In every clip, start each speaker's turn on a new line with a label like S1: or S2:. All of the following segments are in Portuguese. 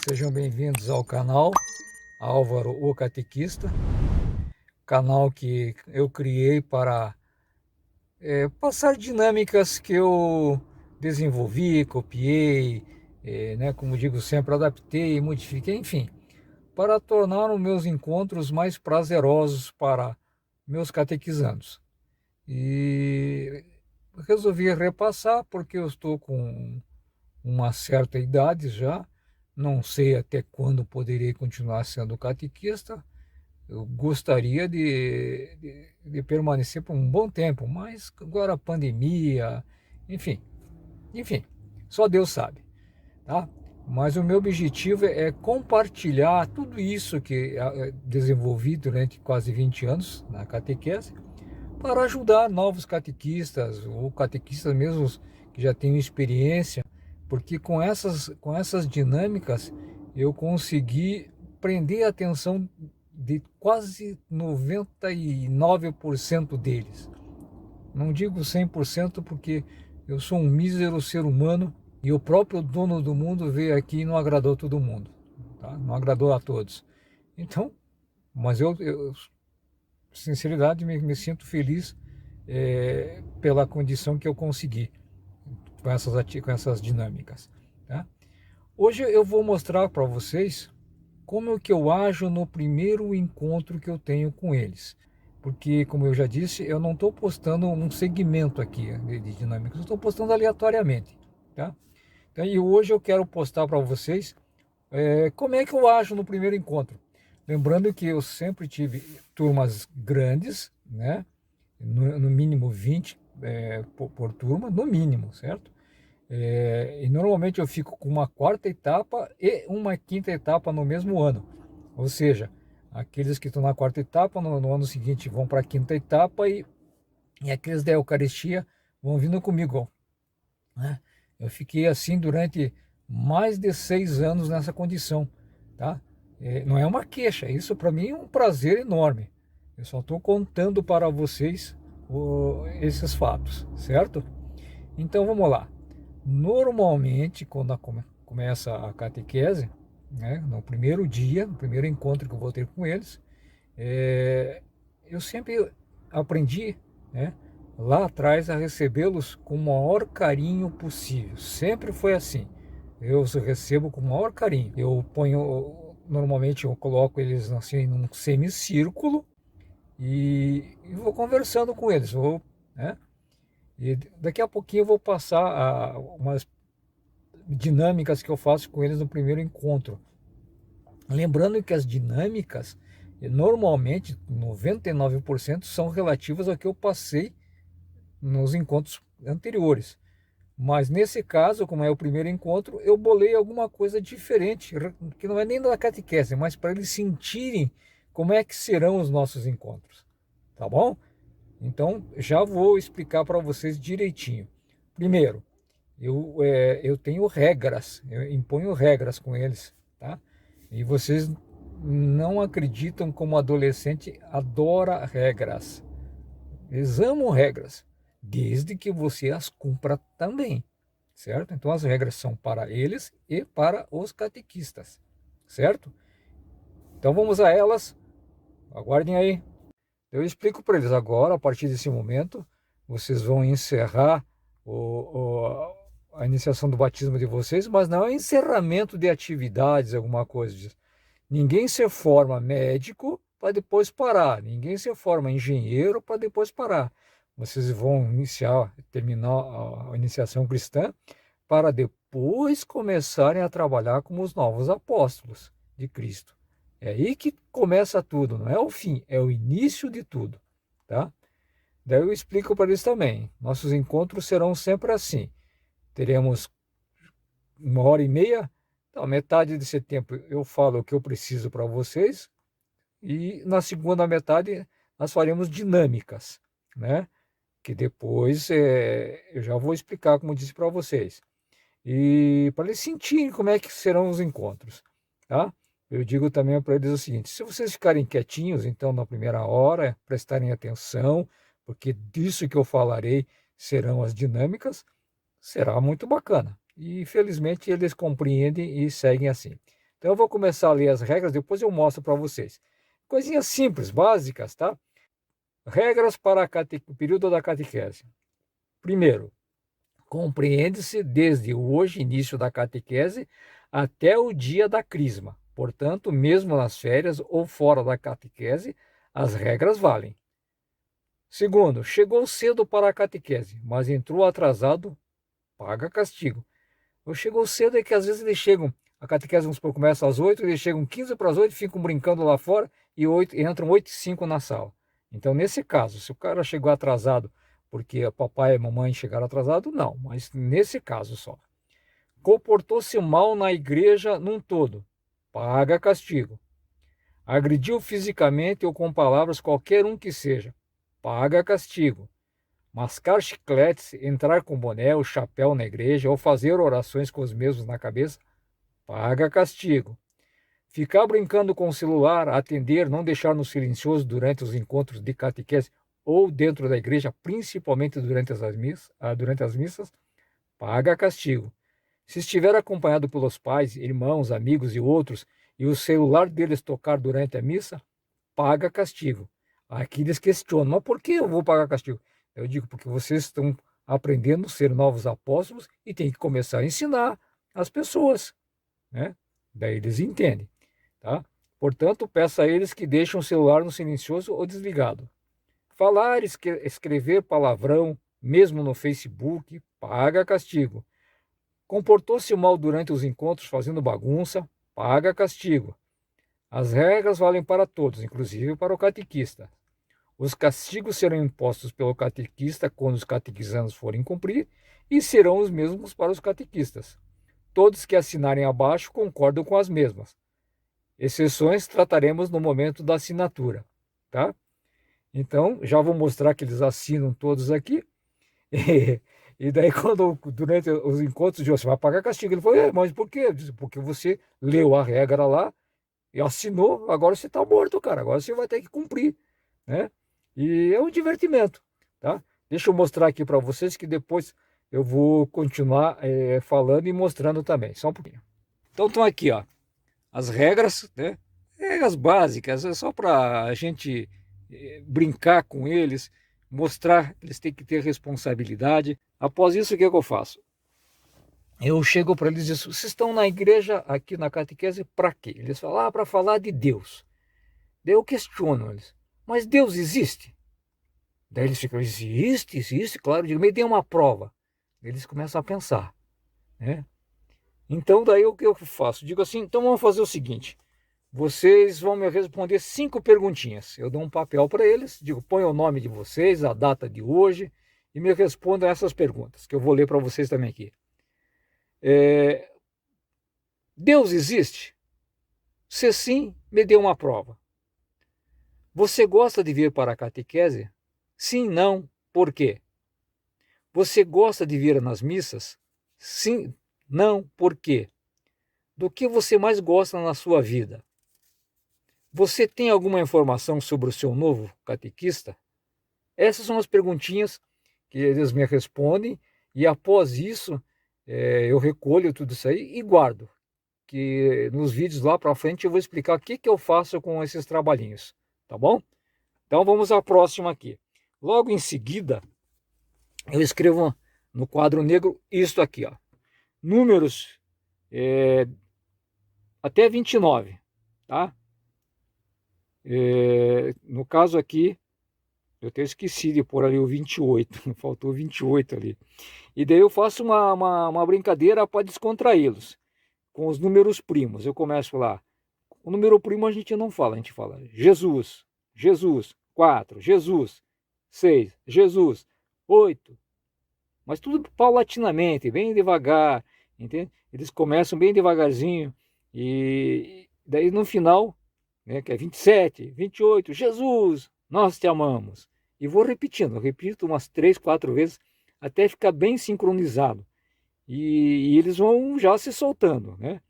S1: sejam bem-vindos ao canal Álvaro o Catequista, canal que eu criei para passar dinâmicas que eu desenvolvi, copiei, né, como digo sempre, adaptei, modifiquei, enfim, para tornar os meus encontros mais prazerosos para meus catequizandos. E resolvi repassar porque eu estou com uma certa idade já, não sei até quando poderei continuar sendo catequista. Eu gostaria de permanecer por um bom tempo, mas agora a pandemia, enfim, enfim, só Deus sabe, tá? Mas o meu objetivo é compartilhar tudo isso que desenvolvi durante quase 20 anos na catequese, para ajudar novos catequistas ou catequistas mesmos que já tenham experiência, porque com essas dinâmicas eu consegui prender a atenção de quase 99% deles. Não digo 100% porque eu sou um mísero ser humano e o próprio dono do mundo veio aqui e não agradou todo mundo, tá? Não agradou a todos. Então, mas eu sinceridade, me sinto feliz pela condição que eu consegui com essas dinâmicas. Tá? Hoje eu vou mostrar para vocês como é que eu ajo no primeiro encontro que eu tenho com eles. Porque, como eu já disse, eu não estou postando um segmento aqui de dinâmicas, eu estou postando aleatoriamente. Tá? Então, e hoje eu quero postar para vocês como é que eu ajo no primeiro encontro. Lembrando que eu sempre tive turmas grandes, né? No mínimo 20 por turma, no mínimo, certo? E normalmente eu fico com uma quarta etapa e uma quinta etapa no mesmo ano. Ou seja, aqueles que estão na quarta etapa, no ano seguinte vão para a quinta etapa e aqueles da Eucaristia vão vindo comigo, né? Eu fiquei assim durante mais de 6 anos nessa condição, tá? Não é uma queixa, isso para mim é um prazer enorme. Eu só estou contando para vocês esses fatos, certo? Então vamos lá. Normalmente, quando começa a catequese, né, no primeiro dia, no primeiro encontro que eu vou ter com eles, eu sempre aprendi, né, lá atrás a recebê-los com o maior carinho possível. Sempre foi assim. Eu os recebo com o maior carinho. Normalmente eu coloco eles assim num semicírculo e vou conversando com eles. Né, e daqui a pouquinho eu vou passar umas dinâmicas que eu faço com eles no primeiro encontro. Lembrando que as dinâmicas, normalmente, 99% são relativas ao que eu passei nos encontros anteriores. Mas nesse caso, como é o primeiro encontro, eu bolei alguma coisa diferente, que não é nem da catequese, mas para eles sentirem como é que serão os nossos encontros. Tá bom? Então, já vou explicar para vocês direitinho. Primeiro, eu tenho regras, eu imponho regras com eles, tá? E vocês não acreditam como adolescente adora regras. Eles amam regras, desde que você as cumpra também, certo? Então as regras são para eles e para os catequistas, certo? Então vamos a elas, aguardem aí. Eu explico para eles agora, a partir desse momento, vocês vão encerrar a iniciação do batismo de vocês, mas não é encerramento de atividades, alguma coisa disso. Ninguém se forma médico para depois parar. Ninguém se forma engenheiro para depois parar. Vocês vão terminar a iniciação cristã para depois começarem a trabalhar como os novos apóstolos de Cristo. É aí que começa tudo, não é o fim, é o início de tudo, tá? Daí eu explico para eles também. Nossos encontros serão sempre assim. Teremos 1h30. Então, metade desse tempo eu falo o que eu preciso para vocês. E na segunda metade nós faremos dinâmicas, né? Que depois eu já vou explicar, como disse para vocês. E para eles sentirem como é que serão os encontros, tá? Eu digo também para eles o seguinte: se vocês ficarem quietinhos, então, na primeira hora, prestarem atenção, porque disso que eu falarei serão as dinâmicas, será muito bacana. E felizmente eles compreendem e seguem assim. Então eu vou começar a ler as regras, depois eu mostro para vocês. Coisinhas simples, básicas, tá? Regras para o período da catequese. Primeiro, compreende-se desde hoje, início da catequese, até o dia da crisma. Portanto, mesmo nas férias ou fora da catequese, as regras valem. Segundo, chegou cedo para a catequese, mas entrou atrasado, paga castigo. Ou chegou cedo é que às vezes eles chegam, a catequese vamos supor, começa às 8, eles chegam 15 para as 8, ficam brincando lá fora e entram 8 e 5 na sala. Então, nesse caso, se o cara chegou atrasado porque o papai e a mamãe chegaram atrasados, não, mas nesse caso só. Comportou-se mal na igreja num todo, paga castigo. Agrediu fisicamente ou com palavras qualquer um que seja, paga castigo. Mascar chicletes, entrar com boné ou chapéu na igreja ou fazer orações com os mesmos na cabeça, paga castigo. Ficar brincando com o celular, atender, não deixar no silencioso durante os encontros de catequese ou dentro da igreja, principalmente durante as missas, paga castigo. Se estiver acompanhado pelos pais, irmãos, amigos e outros, e o celular deles tocar durante a missa, paga castigo. Aqui eles questionam, mas por que eu vou pagar castigo? Eu digo, porque vocês estão aprendendo a ser novos apóstolos e tem que começar a ensinar as pessoas, né? Daí eles entendem, tá? Portanto, peça a eles que deixem o celular no silencioso ou desligado. Falar, escrever palavrão, mesmo no Facebook, paga castigo. Comportou-se mal durante os encontros fazendo bagunça, paga castigo. As regras valem para todos, inclusive para o catequista. Os castigos serão impostos pelo catequista quando os catequizandos forem cumprir e serão os mesmos para os catequistas. Todos que assinarem abaixo concordam com as mesmas. Exceções trataremos no momento da assinatura, tá? Então, já vou mostrar que eles assinam todos aqui. E daí, durante os encontros, você vai pagar castigo. Ele falou, mas por quê? Eu disse, porque você leu a regra lá e assinou, agora você está morto, cara. Agora você vai ter que cumprir, né? E é um divertimento, tá? Deixa eu mostrar aqui para vocês que depois eu vou continuar falando e mostrando também. Só um pouquinho. Então, estão aqui, ó, as regras, né? Regras básicas, é só para a gente brincar com eles, mostrar que eles têm que ter responsabilidade. Após isso, o que eu faço? Eu chego para eles e digo, vocês estão na igreja aqui na catequese para quê? Eles falam, para falar de Deus. Daí eu questiono eles, mas Deus existe? Daí eles ficam, existe, claro. Eu digo, me dê uma prova. Eles começam a pensar, né? Então daí o que eu faço? Digo assim, então vamos fazer o seguinte, vocês vão me responder 5 perguntinhas. Eu dou um papel para eles, digo, põe o nome de vocês, a data de hoje, e me respondam essas perguntas, que eu vou ler para vocês também aqui. Deus existe? Se sim, me dê uma prova. Você gosta de vir para a catequese? Sim, não, por quê? Você gosta de vir nas missas? Sim, não, por quê? Do que você mais gosta na sua vida? Você tem alguma informação sobre o seu novo catequista? Essas são as perguntinhas que eles me respondem e após isso eu recolho tudo isso aí e guardo. Que nos vídeos lá para frente eu vou explicar o que eu faço com esses trabalhinhos, tá bom? Então vamos à próxima aqui. Logo em seguida, eu escrevo no quadro negro isto aqui, ó. Números até 29, tá? No caso aqui, eu até esqueci de pôr ali o 28, faltou 28 ali. E daí eu faço uma brincadeira para descontraí-los, com os números primos. Eu começo lá, o número primo a gente não fala, a gente fala Jesus, Jesus, 4, Jesus, 6, Jesus, 8. Mas tudo paulatinamente, bem devagar, entende? Eles começam bem devagarzinho e daí no final, né, que é 27, 28, Jesus, nós te amamos. E vou repetindo, eu repito umas 3, 4 vezes até ficar bem sincronizado. E eles vão já se soltando, né?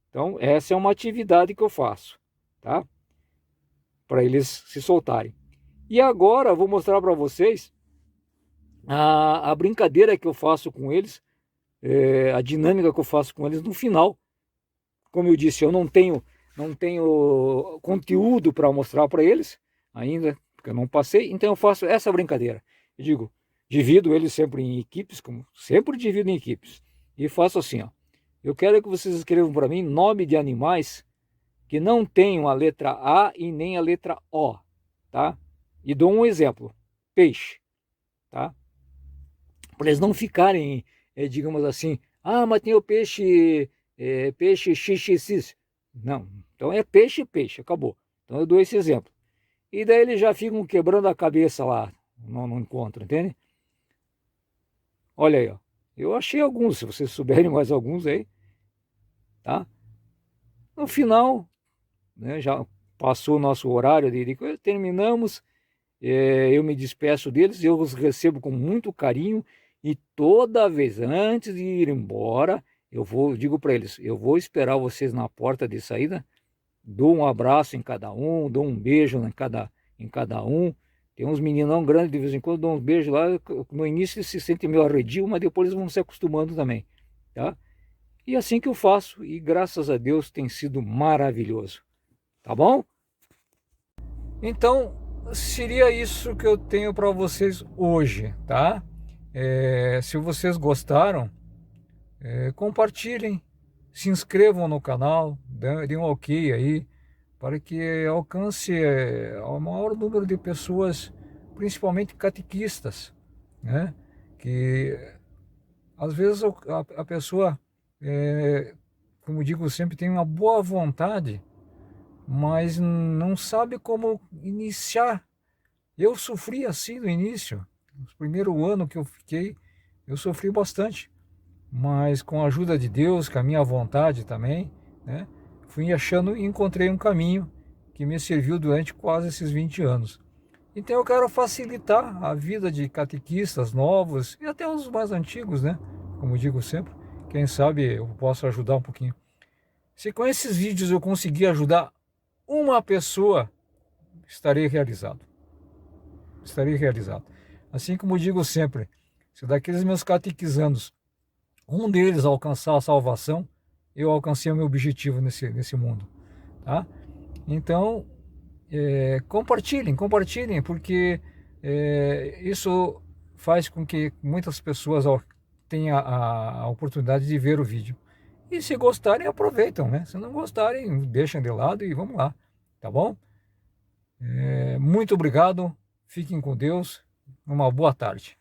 S1: Então essa é uma atividade que eu faço, tá? Para eles se soltarem. E agora eu vou mostrar para vocês a brincadeira que eu faço com eles, a dinâmica que eu faço com eles no final, como eu disse, eu não tenho conteúdo para mostrar para eles ainda, porque eu não passei, então eu faço essa brincadeira. Eu digo, divido eles sempre em equipes, como sempre divido em equipes, e faço assim, ó. Eu quero que vocês escrevam para mim nome de animais que não tenham a letra A e nem a letra O, tá? E dou um exemplo, peixe, tá? Para eles não ficarem, digamos assim, ah, mas tem o peixe, peixe XXX. Não, então é peixe, peixe, acabou. Então eu dou esse exemplo. E daí eles já ficam quebrando a cabeça lá no encontro, entende? Olha aí, ó. Eu achei alguns, se vocês souberem mais alguns aí, tá? No final, né, já passou o nosso horário de coisa, terminamos, eu me despeço deles, eu os recebo com muito carinho e toda vez antes de ir embora, digo para eles, eu vou esperar vocês na porta de saída, dou um abraço em cada um, dou um beijo em cada um. Tem uns meninão grandes, de vez em quando dou um beijo lá, no início eles se sentem meio arredio, mas depois eles vão se acostumando também, tá? E assim que eu faço, e graças a Deus tem sido maravilhoso, tá bom? Então, seria isso que eu tenho para vocês hoje, tá? Se vocês gostaram, compartilhem, se inscrevam no canal, deem um ok aí, para que alcance o maior número de pessoas, principalmente catequistas, né? Que às vezes a pessoa, como digo sempre, tem uma boa vontade, mas não sabe como iniciar. Eu sofri assim no início, no primeiro ano que eu fiquei, eu sofri bastante, mas com a ajuda de Deus, com a minha vontade também, né, fui achando e encontrei um caminho que me serviu durante quase esses 20 anos. Então eu quero facilitar a vida de catequistas novos e até os mais antigos, né? Como digo sempre, quem sabe eu posso ajudar um pouquinho. Se com esses vídeos eu conseguir ajudar uma pessoa, estarei realizado. Estarei realizado. Assim como digo sempre, se daqueles meus catequizandos, um deles alcançar a salvação, eu alcancei o meu objetivo nesse mundo, tá? Então, compartilhem, porque isso faz com que muitas pessoas tenham a oportunidade de ver o vídeo. E se gostarem, aproveitam, né? Se não gostarem, deixam de lado e vamos lá, tá bom? Muito obrigado, fiquem com Deus, uma boa tarde.